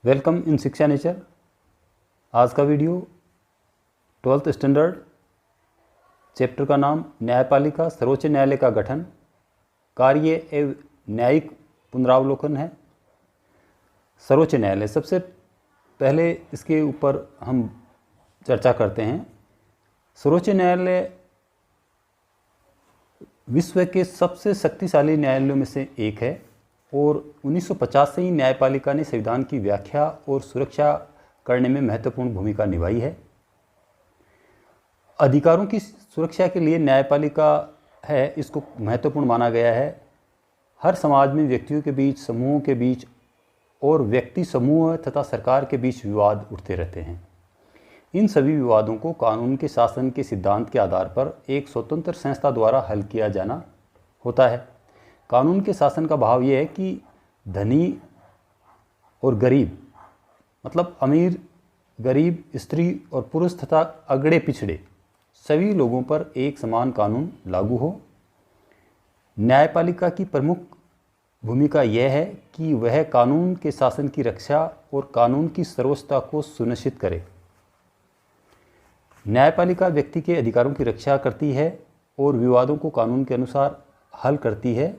Welcome in शिक्षा nature. आज का वीडियो 12th स्टैंडर्ड चैप्टर का नाम न्यायपालिका सर्वोच्च न्यायालय का गठन कार्य एवं न्यायिक पुनरावलोकन है। सर्वोच्च न्यायालय, सबसे पहले इसके ऊपर हम चर्चा करते हैं। सर्वोच्च न्यायालय विश्व के सबसे शक्तिशाली न्यायालयों में से एक है और 1950 से ही न्यायपालिका ने संविधान की व्याख्या और सुरक्षा करने में महत्वपूर्ण भूमिका निभाई है। अधिकारों की सुरक्षा के लिए न्यायपालिका है, इसको महत्वपूर्ण माना गया है। हर समाज में व्यक्तियों के बीच, समूहों के बीच और व्यक्ति समूह तथा सरकार के बीच विवाद उठते रहते हैं। इन सभी विवादों को कानून के शासन के सिद्धांत के आधार पर एक स्वतंत्र संस्था द्वारा हल किया जाना होता है। कानून के शासन का भाव यह है कि धनी और गरीब, मतलब अमीर, गरीब, स्त्री और पुरुष तथा अगड़े पिछड़े सभी लोगों पर एक समान कानून लागू हो। न्यायपालिका की प्रमुख भूमिका यह है कि वह कानून के शासन की रक्षा और कानून की सर्वोच्चता को सुनिश्चित करे। न्यायपालिका व्यक्ति के अधिकारों की रक्षा करती है और विवादों को कानून के अनुसार हल करती है।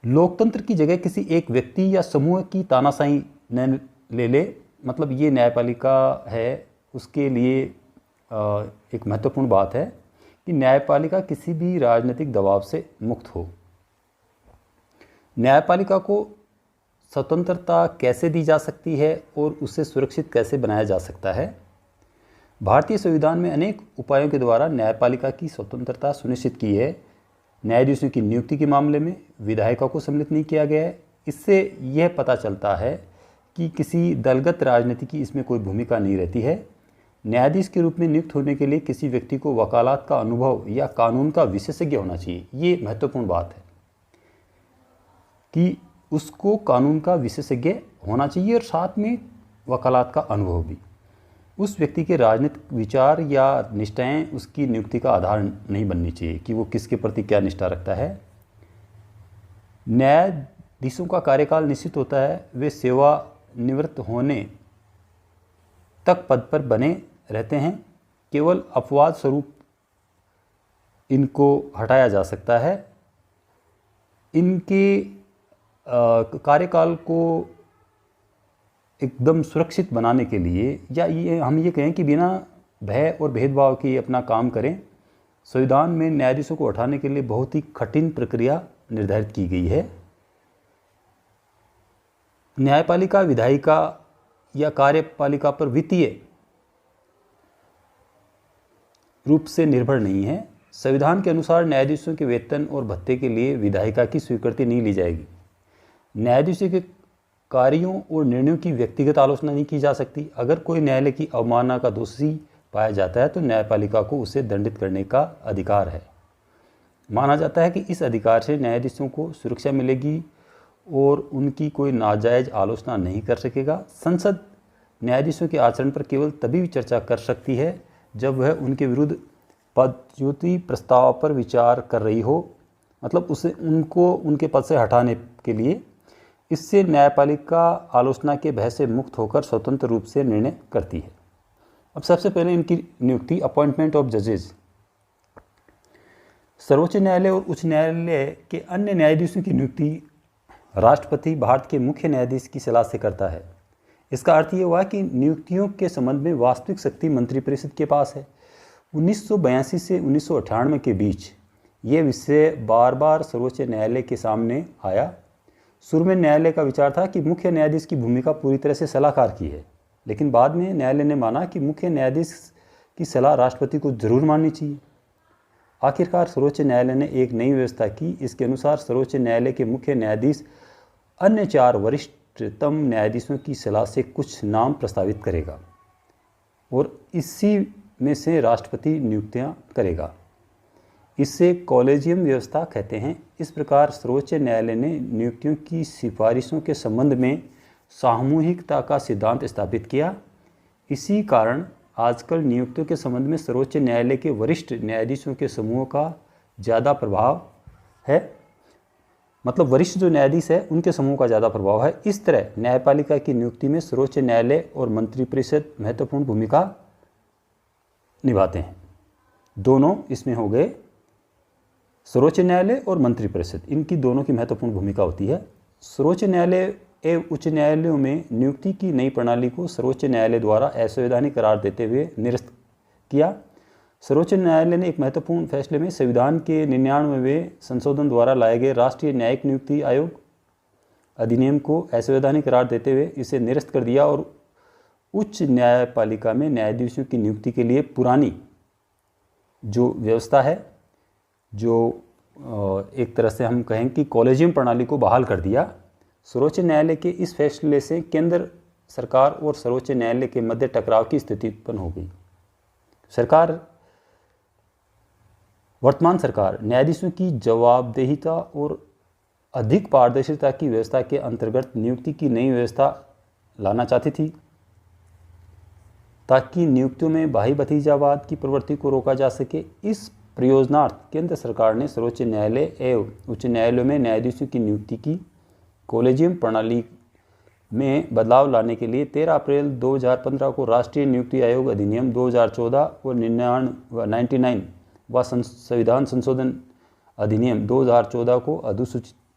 लोकतंत्र की जगह किसी एक व्यक्ति या समूह की तानाशाही न ले, मतलब ये न्यायपालिका है, उसके लिए एक महत्वपूर्ण बात है कि न्यायपालिका किसी भी राजनीतिक दबाव से मुक्त हो। न्यायपालिका को स्वतंत्रता कैसे दी जा सकती है और उसे सुरक्षित कैसे बनाया जा सकता है। भारतीय संविधान में अनेक उपायों के द्वारा न्यायपालिका की स्वतंत्रता सुनिश्चित की है। न्यायाधीशों की नियुक्ति के मामले में विधायिका को सम्मिलित नहीं किया गया है। इससे यह पता चलता है कि किसी दलगत राजनीति की इसमें कोई भूमिका नहीं रहती है। न्यायाधीश के रूप में नियुक्त होने के लिए किसी व्यक्ति को वकालत का अनुभव या कानून का विशेषज्ञ होना चाहिए। ये महत्वपूर्ण बात है कि उसको कानून का विशेषज्ञ होना चाहिए और साथ में वकालत का अनुभव भी। उस व्यक्ति के राजनीतिक विचार या निष्ठाएं उसकी नियुक्ति का आधार नहीं बननी चाहिए कि वो किसके प्रति क्या निष्ठा रखता है। न्यायाधीशों का कार्यकाल निश्चित होता है। वे सेवानिवृत्त होने तक पद पर बने रहते हैं। केवल अपवाद स्वरूप इनको हटाया जा सकता है। इनके कार्यकाल को एकदम सुरक्षित बनाने के लिए, या हम ये कहें कि बिना भय और भेदभाव के अपना काम करें, संविधान में न्यायाधीशों को हटाने के लिए बहुत ही कठिन प्रक्रिया निर्धारित की गई है। न्यायपालिका विधायिका या कार्यपालिका पर वित्तीय रूप से निर्भर नहीं है। संविधान के अनुसार न्यायाधीशों के वेतन और भत्ते के लिए विधायिका की स्वीकृति नहीं ली जाएगी। न्यायाधीशों के कार्यों और निर्णयों की व्यक्तिगत आलोचना नहीं की जा सकती। अगर कोई न्यायालय की अवमानना का दोषी पाया जाता है तो न्यायपालिका को उसे दंडित करने का अधिकार है। माना जाता है कि इस अधिकार से न्यायाधीशों को सुरक्षा मिलेगी और उनकी कोई नाजायज आलोचना नहीं कर सकेगा। संसद न्यायाधीशों के आचरण पर केवल तभी चर्चा कर सकती है जब वह उनके विरुद्ध पदच्युति प्रस्ताव पर विचार कर रही हो, मतलब उनको उनके पद से हटाने के लिए। इससे न्यायपालिका आलोचना के भय से मुक्त होकर स्वतंत्र रूप से निर्णय करती है। अब सबसे पहले इनकी नियुक्ति, अपॉइंटमेंट ऑफ जजेस। सर्वोच्च न्यायालय और उच्च न्यायालय के अन्य न्यायाधीशों की नियुक्ति राष्ट्रपति भारत के मुख्य न्यायाधीश की सलाह से करता है। इसका अर्थ ये हुआ कि नियुक्तियों के संबंध में वास्तविक शक्ति मंत्रिपरिषद के पास है। 1982 से 1998 के बीच ये विषय बार बार सर्वोच्च न्यायालय के सामने आया। शुरू में न्यायालय का विचार था कि मुख्य न्यायाधीश की भूमिका पूरी तरह से सलाहकार की है, लेकिन बाद में न्यायालय ने माना कि मुख्य न्यायाधीश की सलाह राष्ट्रपति को जरूर माननी चाहिए। आखिरकार सर्वोच्च न्यायालय ने एक नई व्यवस्था की। इसके अनुसार सर्वोच्च न्यायालय के मुख्य न्यायाधीश अन्य 4 वरिष्ठतम न्यायाधीशों की सलाह से कुछ नाम प्रस्तावित करेगा और इसी में से राष्ट्रपति नियुक्तियां करेगा। इसे कॉलेजियम व्यवस्था कहते हैं। इस प्रकार सर्वोच्च न्यायालय ने नियुक्तियों की सिफारिशों के संबंध में सामूहिकता का सिद्धांत स्थापित किया। इसी कारण आजकल नियुक्तियों के संबंध में सर्वोच्च न्यायालय के वरिष्ठ न्यायाधीशों के समूह का ज़्यादा प्रभाव है। मतलब वरिष्ठ जो न्यायाधीश है उनके समूह का ज़्यादा प्रभाव है। इस तरह न्यायपालिका की नियुक्ति में सर्वोच्च न्यायालय और मंत्रिपरिषद महत्वपूर्ण भूमिका निभाते हैं। दोनों इसमें हो गए, सर्वोच्च न्यायालय और मंत्रिपरिषद, इनकी दोनों की महत्वपूर्ण भूमिका होती है। सर्वोच्च न्यायालय एवं उच्च न्यायालयों में नियुक्ति की नई प्रणाली को सर्वोच्च न्यायालय द्वारा असंवैधानिक करार देते हुए निरस्त किया। सर्वोच्च न्यायालय ने एक महत्वपूर्ण फैसले में संविधान के 99वें संशोधन द्वारा लाए गए राष्ट्रीय न्यायिक नियुक्ति आयोग अधिनियम को असंवैधानिक करार देते हुए इसे निरस्त कर दिया और उच्च न्यायपालिका में न्यायाधीशों की नियुक्ति के लिए पुरानी जो व्यवस्था है, जो एक तरह से हम कहें कि कॉलेजियम प्रणाली को बहाल कर दिया। सर्वोच्च न्यायालय के इस फैसले से केंद्र सरकार और सर्वोच्च न्यायालय के मध्य टकराव की स्थिति उत्पन्न हो गई। वर्तमान सरकार न्यायाधीशों की जवाबदेहिता और अधिक पारदर्शिता की व्यवस्था के अंतर्गत नियुक्ति की नई व्यवस्था लाना चाहती थी ताकि नियुक्तियों में भाई भतीजावाद की प्रवृत्ति को रोका जा सके। इस प्रयोजनार्थ केंद्र सरकार ने सर्वोच्च न्यायालय एवं उच्च न्यायालयों में न्यायाधीशों की नियुक्ति की कॉलेजियम प्रणाली में बदलाव लाने के लिए 13 अप्रैल 2015 को राष्ट्रीय नियुक्ति आयोग अधिनियम 2014 और 99 व संविधान संशोधन अधिनियम 2014 को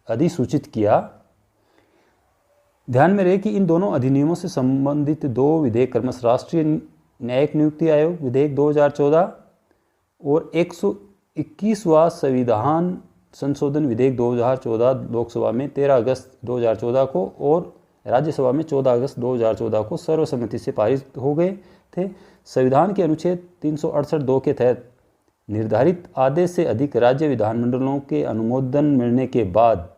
अधिसूचित किया। ध्यान में रहे कि इन दोनों अधिनियमों से संबंधित दो विधेयक क्रमश राष्ट्रीय न्यायिक नियुक्ति आयोग विधेयक 2014 और 121वां संविधान संशोधन विधेयक 2014 लोकसभा में 13 अगस्त 2014 को और राज्यसभा में 14 अगस्त 2014 को सर्वसम्मति से पारित हो गए थे। संविधान के अनुच्छेद 368(2) के तहत निर्धारित आधे से अधिक राज्य विधानमंडलों के अनुमोदन मिलने के बाद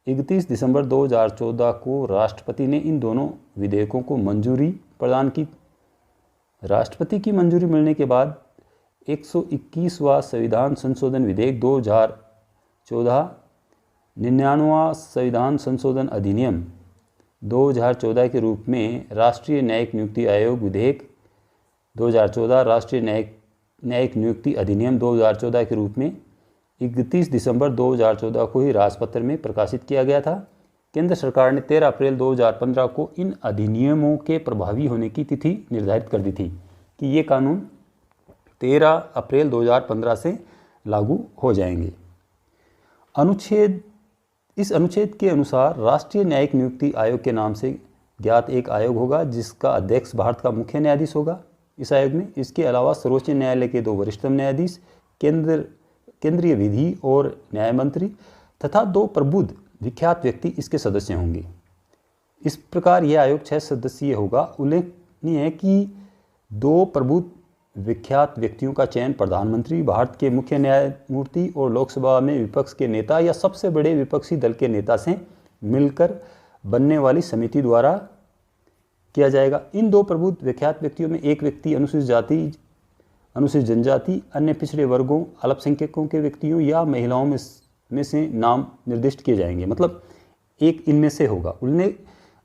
31 दिसंबर 2014 को राष्ट्रपति ने इन दोनों विधेयकों को मंजूरी प्रदान की। राष्ट्रपति की मंजूरी मिलने के बाद 121वां संविधान संशोधन विधेयक 2014, 99वां संविधान संशोधन अधिनियम 2014 के रूप में राष्ट्रीय न्यायिक नियुक्ति आयोग विधेयक 2014, राष्ट्रीय न्यायिक नियुक्ति अधिनियम 2014 के रूप में 31 दिसंबर 2014 को ही राजपत्र में प्रकाशित किया गया था। केंद्र सरकार ने 13 अप्रैल 2015 को इन अधिनियमों के प्रभावी होने की तिथि निर्धारित कर दी थी कि ये कानून 13 अप्रैल 2015 से लागू हो जाएंगे। इस अनुच्छेद के अनुसार राष्ट्रीय न्यायिक नियुक्ति आयोग के नाम से ज्ञात एक आयोग होगा जिसका अध्यक्ष भारत का मुख्य न्यायाधीश होगा। इस आयोग में इसके अलावा सर्वोच्च न्यायालय के 2 वरिष्ठतम न्यायाधीश, केंद्रीय विधि और न्याय मंत्री तथा 2 प्रबुद्ध विख्यात व्यक्ति इसके सदस्य होंगे। इस प्रकार यह आयोग 6 सदस्यीय होगा। उल्लेखनीय है कि 2 प्रबुद्ध विख्यात व्यक्तियों का चयन प्रधानमंत्री, भारत के मुख्य न्यायमूर्ति और लोकसभा में विपक्ष के नेता या सबसे बड़े विपक्षी दल के नेता से मिलकर बनने वाली समिति द्वारा किया जाएगा। इन 2 प्रबुद्ध विख्यात व्यक्तियों में एक व्यक्ति अनुसूचित जाति, अनुसूचित जनजाति, अन्य पिछड़े वर्गों, अल्पसंख्यकों के व्यक्तियों या महिलाओं में से नाम निर्दिष्ट किए जाएंगे। मतलब एक इनमें से होगा।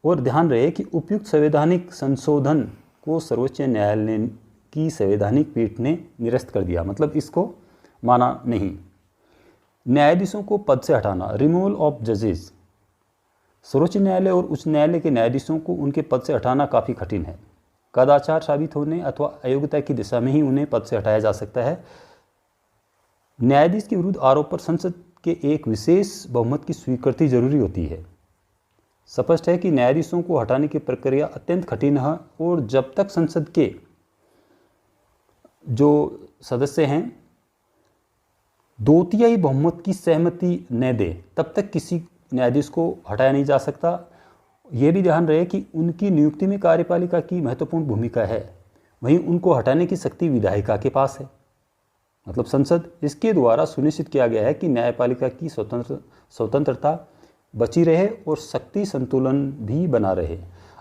और ध्यान रहे कि उपयुक्त संवैधानिक संशोधन को सर्वोच्च न्यायालय की संवैधानिक पीठ ने निरस्त कर दिया, मतलब इसको माना नहीं। न्यायाधीशों को पद से हटाना, रिमूवल ऑफ जजेस। सर्वोच्च न्यायालय और उच्च न्यायालय के न्यायाधीशों को उनके पद से हटाना काफ़ी कठिन है। कदाचार साबित होने अथवा अयोग्यता की दिशा में ही उन्हें पद से हटाया जा सकता है। न्यायाधीश के विरुद्ध आरोप पर संसद के एक विशेष बहुमत की स्वीकृति जरूरी होती है। स्पष्ट है कि न्यायाधीशों को हटाने की प्रक्रिया अत्यंत कठिन है और जब तक संसद के जो सदस्य हैं 2/3 बहुमत की सहमति न दे तब तक किसी न्यायाधीश को हटाया नहीं जा सकता। यह भी ध्यान रहे कि उनकी नियुक्ति में कार्यपालिका की महत्वपूर्ण भूमिका है, वहीं उनको हटाने की शक्ति विधायिका के पास है, मतलब संसद। इसके द्वारा सुनिश्चित किया गया है कि न्यायपालिका की स्वतंत्रता बची रहे और शक्ति संतुलन भी बना रहे।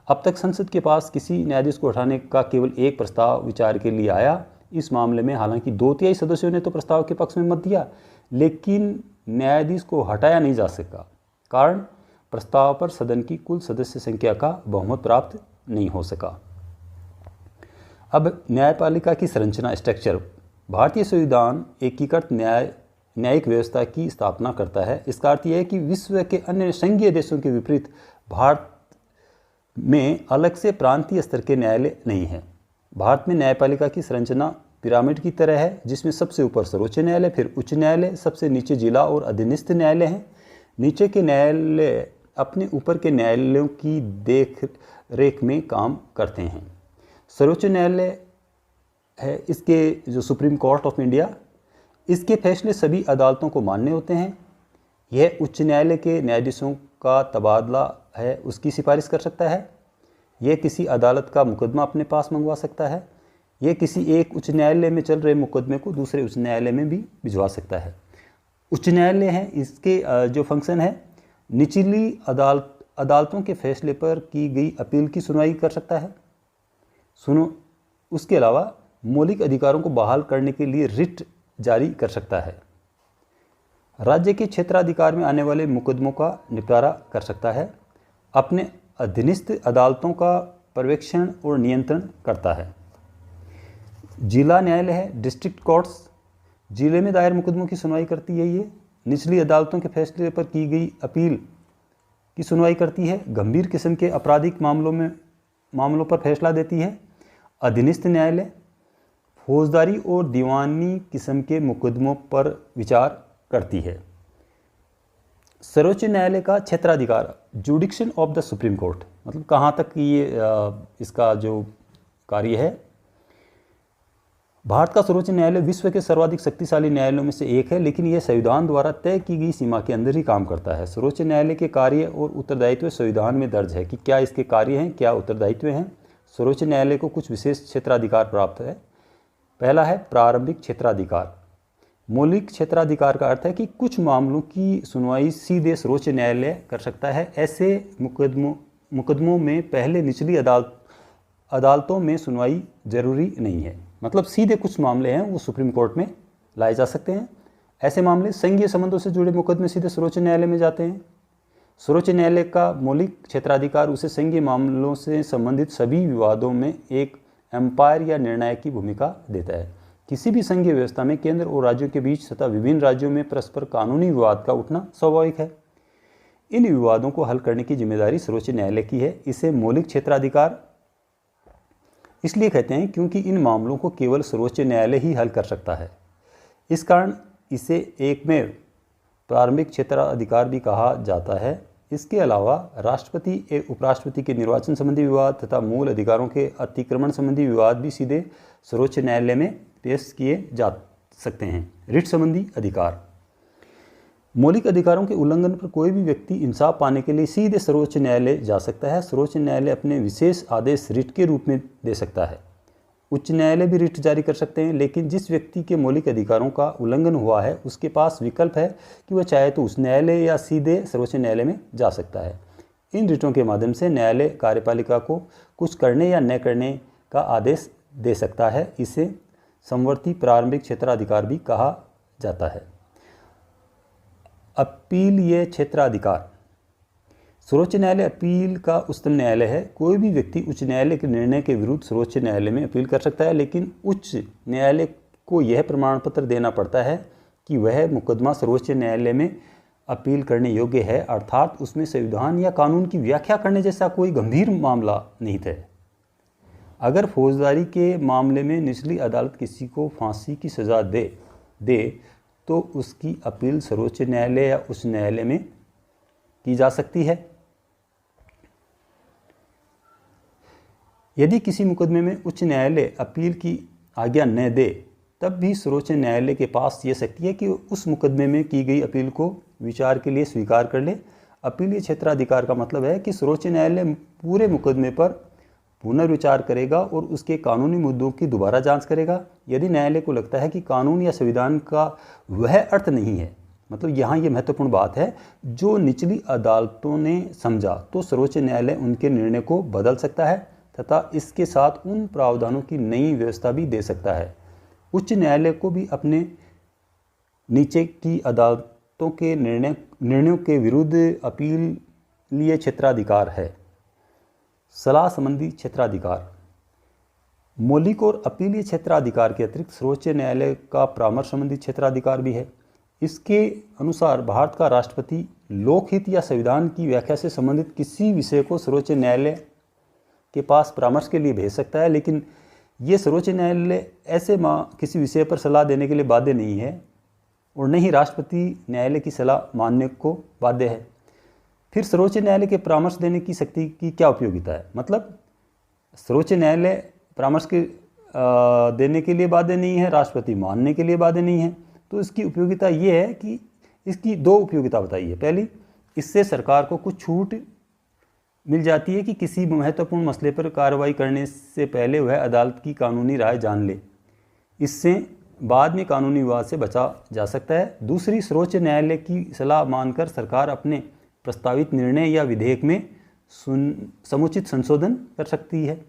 अब तक संसद के पास किसी न्यायाधीश को हटाने का केवल एक प्रस्ताव विचार के लिए आया। इस मामले में हालांकि 2/3 सदस्यों ने तो प्रस्ताव के पक्ष में मत दिया, लेकिन न्यायाधीश को हटाया नहीं जा सका। कारण प्रस्ताव पर सदन की कुल सदस्य संख्या का बहुमत प्राप्त नहीं हो सका। अब न्यायपालिका की संरचना, स्ट्रक्चर। भारतीय संविधान एकीकृत न्याय न्यायिक व्यवस्था की स्थापना करता है। इसका अर्थ यह है कि विश्व के अन्य संघीय देशों के विपरीत भारत में अलग से प्रांतीय स्तर के न्यायालय नहीं है। भारत में न्यायपालिका की संरचना पिरामिड की तरह है, जिसमें सबसे ऊपर सर्वोच्च न्यायालय, फिर उच्च न्यायालय, सबसे नीचे जिला और अधीनस्थ न्यायालय हैं। नीचे के न्यायालय अपने ऊपर के न्यायालयों की देख रेख में काम करते हैं। सर्वोच्च न्यायालय है इसके जो सुप्रीम कोर्ट ऑफ इंडिया, इसके फैसले सभी अदालतों को मान्य होते हैं। यह उच्च न्यायालय के न्यायाधीशों का तबादला है उसकी सिफारिश कर सकता है। यह किसी अदालत का मुकदमा अपने पास मंगवा सकता है। यह किसी एक उच्च न्यायालय में चल रहे मुकदमे को दूसरे उच्च न्यायालय में भी भिजवा सकता है। उच्च न्यायालय है इसके जो फंक्शन है, निचली अदालतों के फैसले पर की गई अपील की सुनवाई कर सकता है। उसके अलावा मौलिक अधिकारों को बहाल करने के लिए रिट जारी कर सकता है। राज्य के क्षेत्राधिकार में आने वाले मुकदमों का निपटारा कर सकता है। अपने अधीनस्थ अदालतों का पर्यवेक्षण और नियंत्रण करता है। जिला न्यायालय है डिस्ट्रिक्ट कोर्ट्स, जिले में दायर मुकदमों की सुनवाई करती है। ये निचली अदालतों के फैसले पर की गई अपील की सुनवाई करती है। गंभीर किस्म के आपराधिक मामलों पर फैसला देती है। अधीनस्थ न्यायालय फौजदारी और दीवानी किस्म के मुकदमों पर विचार करती है। सर्वोच्च न्यायालय का क्षेत्राधिकार, जुडिक्शन ऑफ द सुप्रीम कोर्ट, मतलब कहाँ तक ये इसका जो कार्य है। भारत का सर्वोच्च न्यायालय विश्व के सर्वाधिक शक्तिशाली न्यायालयों में से एक है, लेकिन यह संविधान द्वारा तय की गई सीमा के अंदर ही काम करता है। सर्वोच्च न्यायालय के कार्य और उत्तरदायित्व संविधान में दर्ज है कि क्या इसके कार्य हैं, क्या उत्तरदायित्व हैं। सर्वोच्च न्यायालय को कुछ विशेष क्षेत्राधिकार प्राप्त है। पहला है प्रारंभिक क्षेत्राधिकार। मौलिक क्षेत्राधिकार का अर्थ है कि कुछ मामलों की सुनवाई सीधे सर्वोच्च न्यायालय कर सकता है। ऐसे मुकदमों में पहले निचली अदालतों में सुनवाई जरूरी नहीं है। मतलब सीधे कुछ मामले हैं वो सुप्रीम कोर्ट में लाए जा सकते हैं। ऐसे मामले संघीय संबंधों से जुड़े मुकदमे सीधे सर्वोच्च न्यायालय में जाते हैं। सर्वोच्च न्यायालय का मौलिक क्षेत्राधिकार उसे संघीय मामलों से संबंधित सभी विवादों में एक एम्पायर या निर्णायक की भूमिका देता है। किसी भी संघीय व्यवस्था में केंद्र और राज्यों के बीच तथा विभिन्न राज्यों में परस्पर कानूनी विवाद का उठना स्वाभाविक है। इन विवादों को हल करने की जिम्मेदारी सर्वोच्च न्यायालय की है। इसे मौलिक क्षेत्राधिकार इसलिए कहते हैं क्योंकि इन मामलों को केवल सर्वोच्च न्यायालय ही हल कर सकता है। इस कारण इसे एक में प्रारंभिक क्षेत्राधिकार भी कहा जाता है। इसके अलावा राष्ट्रपति एवं उपराष्ट्रपति के निर्वाचन संबंधी विवाद तथा मूल अधिकारों के अतिक्रमण संबंधी विवाद भी सीधे सर्वोच्च न्यायालय में पेश किए जा सकते हैं। रिट संबंधी अधिकार, मौलिक अधिकारों के उल्लंघन पर कोई भी व्यक्ति इंसाफ पाने के लिए सीधे सर्वोच्च न्यायालय जा सकता है। सर्वोच्च न्यायालय अपने विशेष आदेश रिट के रूप में दे सकता है। उच्च न्यायालय भी रिट जारी कर सकते हैं, लेकिन जिस व्यक्ति के मौलिक अधिकारों का उल्लंघन हुआ है उसके पास विकल्प है कि वह चाहे तो उस न्यायालय या सीधे सर्वोच्च न्यायालय में जा सकता है। इन रिटों के माध्यम से न्यायालय कार्यपालिका को कुछ करने या न करने का आदेश दे सकता है। इसे समवर्ती प्रारंभिक क्षेत्राधिकार भी कहा जाता है। अपीलीय क्षेत्राधिकार, सर्वोच्च न्यायालय अपील का उच्चतम न्यायालय है। कोई भी व्यक्ति उच्च न्यायालय के निर्णय के विरुद्ध सर्वोच्च न्यायालय में अपील कर सकता है, लेकिन उच्च न्यायालय को यह प्रमाण पत्र देना पड़ता है कि वह मुकदमा सर्वोच्च न्यायालय में अपील करने योग्य है, अर्थात उसमें संविधान या कानून की व्याख्या करने जैसा कोई गंभीर मामला नहीं था। अगर फौजदारी के मामले में निचली अदालत किसी को फांसी की सज़ा दे तो उसकी अपील सर्वोच्च न्यायालय या उच्च न्यायालय में की जा सकती है। यदि किसी मुकदमे में उच्च न्यायालय अपील की आज्ञा न दे, तब भी सर्वोच्च न्यायालय के पास ये शक्ति है कि उस मुकदमे में की गई अपील को विचार के लिए स्वीकार कर ले। अपीलीय क्षेत्राधिकार का मतलब है कि सर्वोच्च न्यायालय पूरे मुकदमे पर पुनर्विचार करेगा और उसके कानूनी मुद्दों की दोबारा जांच करेगा। यदि न्यायालय को लगता है कि कानून या संविधान का वह अर्थ नहीं है, मतलब यहाँ ये महत्वपूर्ण बात है, जो निचली अदालतों ने समझा, तो सर्वोच्च न्यायालय उनके निर्णय को बदल सकता है तथा इसके साथ उन प्रावधानों की नई व्यवस्था भी दे सकता है। उच्च न्यायालय को भी अपने नीचे की अदालतों के निर्णयों के विरुद्ध अपीलीय क्षेत्राधिकार है। सलाह संबंधी क्षेत्राधिकार, मौलिक और अपीलीय क्षेत्राधिकार के अतिरिक्त सर्वोच्च न्यायालय का परामर्श संबंधी क्षेत्राधिकार भी है। इसके अनुसार भारत का राष्ट्रपति लोकहित या संविधान की व्याख्या से संबंधित किसी विषय को सर्वोच्च न्यायालय के पास परामर्श के लिए भेज सकता है, लेकिन ये सर्वोच्च न्यायालय ऐसे किसी विषय पर सलाह देने के लिए बाध्य नहीं है और न ही राष्ट्रपति न्यायालय की सलाह मानने को बाध्य है। फिर सर्वोच्च न्यायालय के परामर्श देने की शक्ति की क्या उपयोगिता है? मतलब सर्वोच्च न्यायालय परामर्श के देने के लिए बाध्य नहीं है, राष्ट्रपति मानने के लिए बाध्य नहीं है, तो इसकी उपयोगिता ये है कि इसकी दो उपयोगिता बताई है। पहली, इससे सरकार को कुछ छूट मिल जाती है कि किसी महत्वपूर्ण मसले पर कार्रवाई करने से पहले वह अदालत की कानूनी राय जान ले। इससे बाद में कानूनी विवाद से बचा जा सकता है। दूसरी, सर्वोच्च न्यायालय की सलाह मानकर सरकार अपने प्रस्तावित निर्णय या विधेयक में समुचित संशोधन कर सकती है।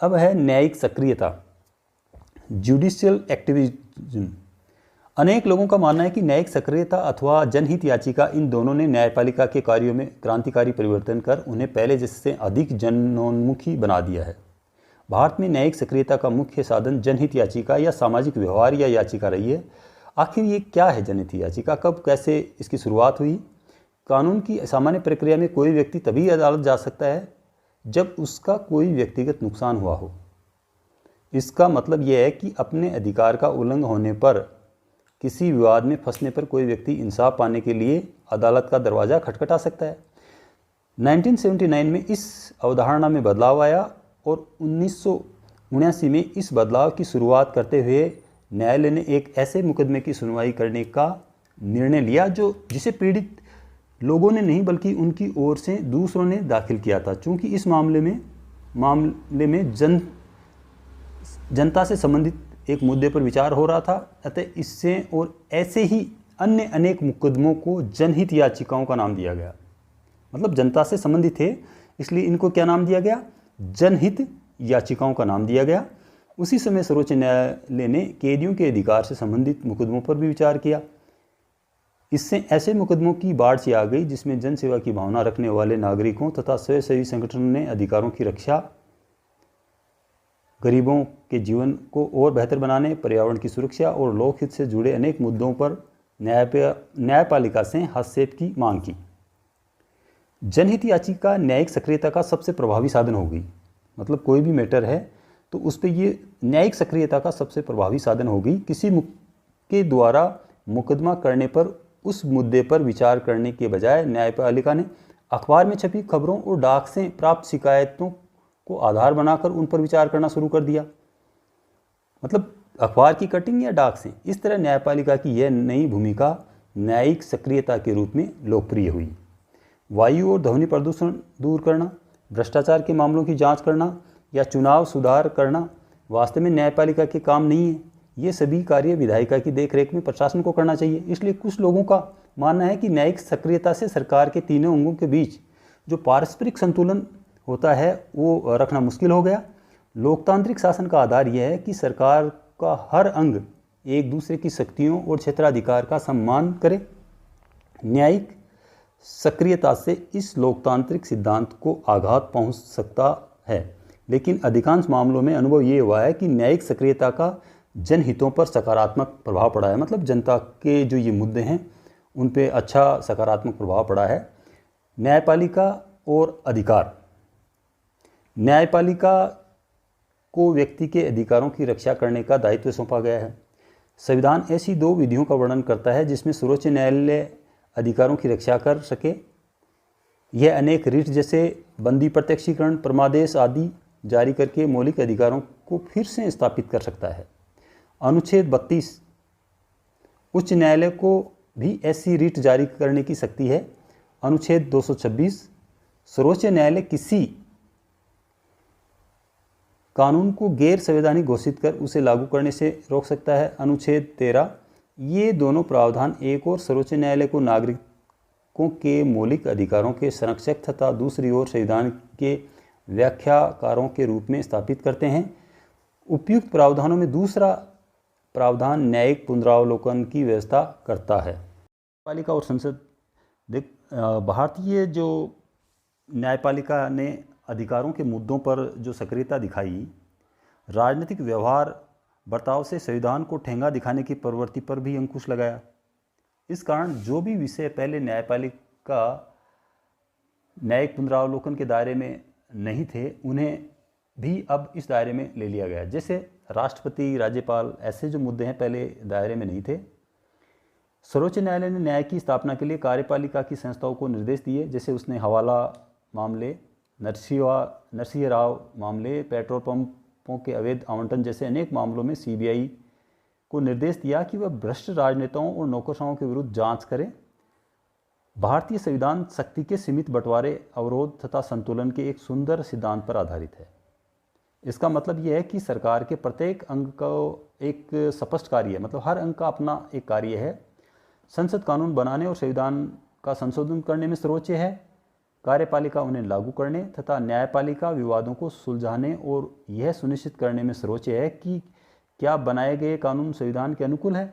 अब है न्यायिक सक्रियता, जुडिशियल एक्टिविज्म। अनेक लोगों का मानना है कि न्यायिक सक्रियता अथवा जनहित याचिका, इन दोनों ने न्यायपालिका के कार्यों में क्रांतिकारी परिवर्तन कर उन्हें पहले जैसे अधिक जनोन्मुखी बना दिया है। भारत में न्यायिक सक्रियता का मुख्य साधन जनहित याचिका या सामाजिक व्यवहार या याचिका रही है। आखिर ये क्या है जनहित याचिका? कब कैसे इसकी शुरुआत हुई? कानून की सामान्य प्रक्रिया में कोई व्यक्ति तभी अदालत जा सकता है जब उसका कोई व्यक्तिगत नुकसान हुआ हो। इसका मतलब यह है कि अपने अधिकार का उल्लंघन होने पर, किसी विवाद में फंसने पर कोई व्यक्ति इंसाफ पाने के लिए अदालत का दरवाज़ा खटखटा सकता है। 1979 में इस अवधारणा में बदलाव आया और 1979 में इस बदलाव की शुरुआत करते हुए न्यायालय ने एक ऐसे मुकदमे की सुनवाई करने का निर्णय लिया जिसे पीड़ित लोगों ने नहीं बल्कि उनकी ओर से दूसरों ने दाखिल किया था। चूँकि इस मामले में जनता से संबंधित एक मुद्दे पर विचार हो रहा था, अतः इससे और ऐसे ही अन्य अनेक मुकदमों को जनहित याचिकाओं का नाम दिया गया। मतलब जनता से संबंधित थे, इसलिए इनको क्या नाम दिया गया? जनहित याचिकाओं का नाम दिया गया। उसी समय सर्वोच्च न्यायालय ने कैदियों के अधिकार से संबंधित मुकदमों पर भी विचार किया। इससे ऐसे मुकदमों की बाढ़ सी आ गई जिसमें जनसेवा की भावना रखने वाले नागरिकों तथा स्वयंसेवी संगठनों ने अधिकारों की रक्षा, गरीबों के जीवन को और बेहतर बनाने, पर्यावरण की सुरक्षा और लोकहित से जुड़े अनेक मुद्दों पर न्यायपालिका से हस्तक्षेप की मांग की। जनहित याचिका न्यायिक सक्रियता का सबसे प्रभावी साधन होगी। मतलब कोई भी मैटर है तो उस पर ये न्यायिक सक्रियता का सबसे प्रभावी साधन होगी। किसी के द्वारा मुकदमा करने पर उस मुद्दे पर विचार करने के बजाय न्यायपालिका ने अखबार में छपी खबरों और डाक से प्राप्त शिकायतों को आधार बनाकर उन पर विचार करना शुरू कर दिया। मतलब अखबार की कटिंग या डाक से। इस तरह न्यायपालिका की यह नई भूमिका न्यायिक सक्रियता के रूप में लोकप्रिय हुई। वायु और ध्वनि प्रदूषण दूर करना, भ्रष्टाचार के मामलों की जांच करना या चुनाव सुधार करना वास्तव में न्यायपालिका के काम नहीं है। ये सभी कार्य विधायिका की देखरेख में प्रशासन को करना चाहिए। इसलिए कुछ लोगों का मानना है कि न्यायिक सक्रियता से सरकार के तीनों अंगों के बीच जो पारस्परिक संतुलन होता है वो रखना मुश्किल हो गया। लोकतांत्रिक शासन का आधार यह है कि सरकार का हर अंग एक दूसरे की शक्तियों और क्षेत्राधिकार का सम्मान करे। न्यायिक सक्रियता से इस लोकतांत्रिक सिद्धांत को आघात पहुंच सकता है, लेकिन अधिकांश मामलों में अनुभव ये हुआ है कि न्यायिक सक्रियता का जनहितों पर सकारात्मक प्रभाव पड़ा है। मतलब जनता के जो ये मुद्दे हैं उन पे अच्छा सकारात्मक प्रभाव पड़ा है। न्यायपालिका और अधिकार। न्यायपालिका को व्यक्ति के अधिकारों की रक्षा करने का दायित्व सौंपा गया है। संविधान ऐसी दो विधियों का वर्णन करता है जिसमें सर्वोच्च न्यायालय अधिकारों की रक्षा कर सके। यह अनेक रिट जैसे बंदी प्रत्यक्षीकरण, परमादेश आदि जारी करके मौलिक अधिकारों को फिर से स्थापित कर सकता है। अनुच्छेद 32 उच्च न्यायालय को भी ऐसी रिट जारी करने की शक्ति है। अनुच्छेद 226 सर्वोच्च न्यायालय किसी कानून को गैर संवैधानिक घोषित कर उसे लागू करने से रोक सकता है। अनुच्छेद 13 ये दोनों प्रावधान एक और सर्वोच्च न्यायालय को नागरिकों के मौलिक अधिकारों के संरक्षक तथा दूसरी ओर संविधान के व्याख्याकारों के रूप में स्थापित करते हैं। उपयुक्त प्रावधानों में दूसरा प्रावधान न्यायिक पुनरावलोकन की व्यवस्था करता है। न्यायपालिका और संसद भारतीय जो न्यायपालिका ने अधिकारों के मुद्दों पर जो सक्रियता दिखाई, राजनीतिक व्यवहार बर्ताव से संविधान को ठेंगा दिखाने की प्रवृत्ति पर भी अंकुश लगाया। इस कारण जो भी विषय पहले न्यायपालिका न्यायिक पुनरावलोकन के दायरे में नहीं थे, उन्हें भी अब इस दायरे में ले लिया गया। जैसे राष्ट्रपति, राज्यपाल, ऐसे जो मुद्दे हैं पहले दायरे में नहीं थे। सर्वोच्च न्यायालय ने न्याय की स्थापना के लिए कार्यपालिका की संस्थाओं को निर्देश दिए। जैसे उसने हवाला मामले, नरसिंह राव मामले, पेट्रोल पंपों के अवैध आवंटन जैसे अनेक मामलों में सीबीआई को निर्देश दिया कि वह भ्रष्ट राजनेताओं और नौकरशाहों के विरुद्ध जांच करे। भारतीय संविधान शक्ति के सीमित बंटवारे, अवरोध तथा संतुलन के एक सुंदर सिद्धांत पर आधारित है। इसका मतलब यह है कि सरकार के प्रत्येक अंग को एक स्पष्ट कार्य है, मतलब हर अंग का अपना एक कार्य है। संसद कानून बनाने और संविधान का संशोधन करने में सर्वोच्च है, कार्यपालिका उन्हें लागू करने तथा न्यायपालिका विवादों को सुलझाने और यह सुनिश्चित करने में सर्वोच्च है कि क्या बनाए गए कानून संविधान के अनुकूल है।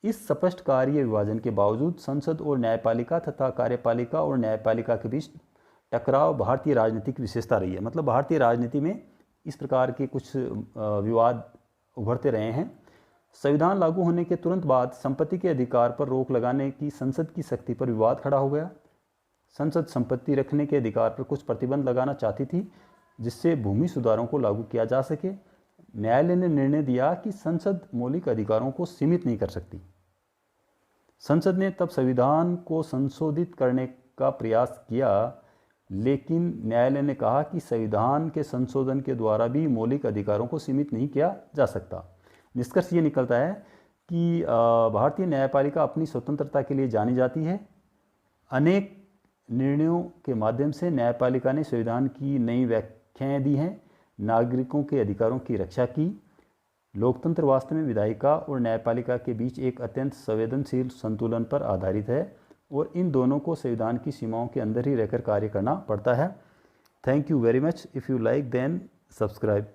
इस स्पष्ट कार्य विभाजन के बावजूद संसद और न्यायपालिका तथा कार्यपालिका और न्यायपालिका के बीच टकराव भारतीय राजनीतिक विशेषता रही है। मतलब भारतीय राजनीति में इस प्रकार के कुछ विवाद उभरते रहे हैं। संविधान लागू होने के तुरंत बाद संपत्ति के अधिकार पर रोक लगाने की संसद की शक्ति पर विवाद खड़ा हो गया। संसद संपत्ति रखने के अधिकार पर कुछ प्रतिबंध लगाना चाहती थी, जिससे भूमि सुधारों को लागू किया जा सके। न्यायालय ने निर्णय दिया कि संसद मौलिक अधिकारों को सीमित नहीं कर सकती। संसद ने तब संविधान को संशोधित करने का प्रयास किया, लेकिन न्यायालय ने कहा कि संविधान के संशोधन के द्वारा भी मौलिक अधिकारों को सीमित नहीं किया जा सकता। निष्कर्ष ये निकलता है कि भारतीय न्यायपालिका अपनी स्वतंत्रता के लिए जानी जाती है। अनेक निर्णयों के माध्यम से न्यायपालिका ने संविधान की नई व्याख्याएं दी हैं, नागरिकों के अधिकारों की रक्षा की। लोकतंत्र वास्तव में विधायिका और न्यायपालिका के बीच एक अत्यंत संवेदनशील संतुलन पर आधारित है और इन दोनों को संविधान की सीमाओं के अंदर ही रहकर कार्य करना पड़ता है। Thank you very much. If you like then subscribe.